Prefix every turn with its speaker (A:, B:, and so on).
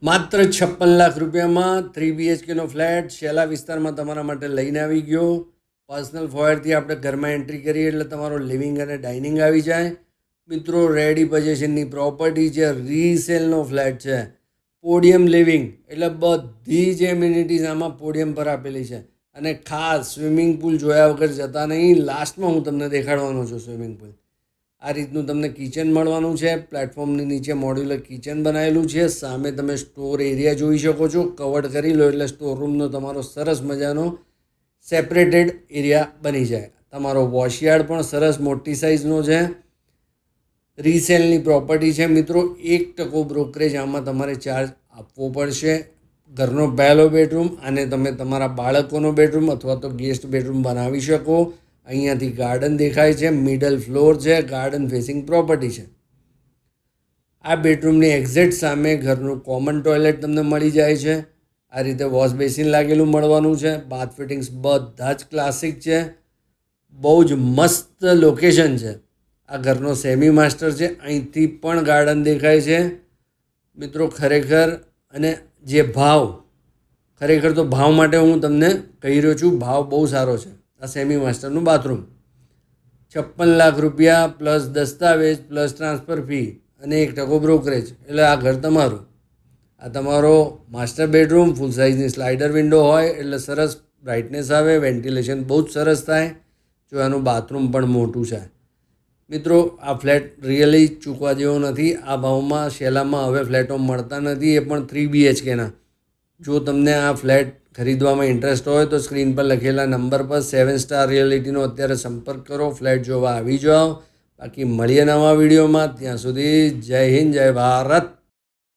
A: માત્ર 56 લાખ રૂપિયામાં 3 BHK flat શેલા વિસ્તારમાં તમારા માટે લઈને આવી ગયો. પર્સનલ ફોયરથી આપણે ઘરમાં એન્ટ્રી કરીએ એટલે તમારો લિવિંગ અને ડાઇનિંગ આવી જાય. મિત્રો, રેડી પોઝિશનની પ્રોપર્ટી છે, રીસેલનો ફ્લેટ છે. પોડિયમ લિવિંગ એટલે બધી જ એમ્યુનિટીઝ આમાં પોડિયમ પર આપેલી છે. અને ખાસ સ્વિમિંગ પુલ જોયા વગર જતા નહીં. લાસ્ટમાં હું તમને દેખાડવાનો છું સ્વિમિંગ પુલ. આ રીતનું તમને કિચન મળવાનું છે. પ્લેટફોર્મની નીચે મોડ્યુલર કિચન બનાવેલું છે. સામે તમે સ્ટોર એરિયા જોઈ શકો છો. કવર્ડ કરી લો એટલે સ્ટોર રૂમનો તમારો સરસ મજાનો સેપરેટેડ એરિયા બની જાય. તમારો વોશયાર્ડ પણ સરસ મોટી સાઇઝનો છે. રીસેલની પ્રોપર્ટી છે. મિત્રો, 1% બ્રોકરેજ આમાં તમારે ચાર્જ આપવો પડશે. ઘરનો પહેલો બેડરૂમ અને તમે તમારા બાળકોનો બેડરૂમ અથવા તો ગેસ્ટ બેડરૂમ બનાવી શકો. અહીંયાથી ગાર્ડન દેખાય છે. મિડલ ફ્લોર છે. ગાર્ડન ફેસિંગ પ્રોપર્ટી છે. આ બેડરૂમની એક્ઝેક્ટ સામે ઘરનું કોમન ટોયલેટ તમને મળી જાય છે. આ રીતે વોશ બેસિન લાગેલું મળવાનું છે. બાથ ફિટિંગ્સ બધા જ ક્લાસિક છે. બહુ જ મસ્ત લોકેશન છે. આ ઘરનો સેમી માસ્ટર છે. અહીંથી પણ ગાર્ડન દેખાય છે. મિત્રો, ખરેખર અને જે ભાવ, ખરેખર તો ભાવ માટે હું તમને કહી રહ્યો છું, ભાવ બહુ સારો છે. આ સેમી માસ્ટરનું બાથરૂમ 56 લાખ રૂપિયા પ્લસ દસ્તાવેજ પ્લસ ટ્રાન્સફર ફી અને 1% બ્રોકરેજ એટલે આ ઘર તમારું. આ તમારો માસ્ટર બેડરૂમ. ફૂલ સાઇઝની સ્લાઇડર વિન્ડો હોય એટલે સરસ બ્રાઇટનેસ આવે, વેન્ટિલેશન બહુ જ સરસ થાય. જો એનું બાથરૂમ પણ મોટું છે. મિત્રો, આ ફ્લેટ રિયલી ચૂકવા જેવો નથી. આ ભાવમાં શેલામાં હવે ફ્લેટો મળતા નથી, એ પણ 3 BHKના. જો તમને આ ફ્લેટ ખરીદવામાં ઇન્ટરેસ્ટ હોય તો સ્ક્રીન પર લખેલા નંબર પર 7 સ્ટાર રિયલિટીનો અત્યારે સંપર્ક કરો. ફ્લેટ જોવા આવી જાઓ. બાકી મળીએ નવા વિડીયોમાં. ત્યાં સુધી જય હિન્દ, જય ભારત.